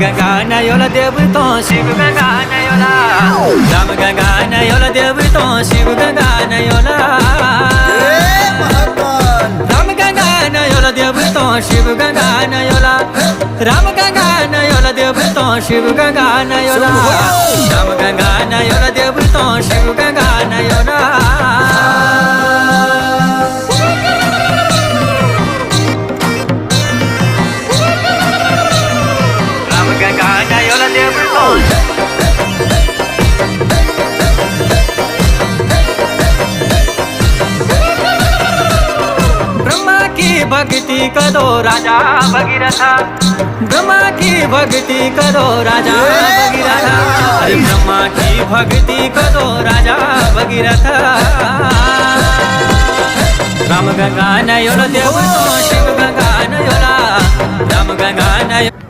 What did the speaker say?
गंगा नयोला देव तो शिव गंगा नयोला राम गंगा नयोला देव तो शिव गंगा नयोला राम गंगा नयोला देव तो शिव गंगा नयोला राम गंगा नयोला देव तो शिव गंगा नयोला राम गंगा नयोला देव तो शिव गंगा नयोला ब्रह्मा की भक्ति करो राजा भगीरथा ब्रह्मा की भक्ति करो राजा भगीरथा अरे ब्रह्मा की भक्ति करो राजा भगीरथा राम गंगा नयोला देव तो शिव गंगा नयोला राम गंगा नयोला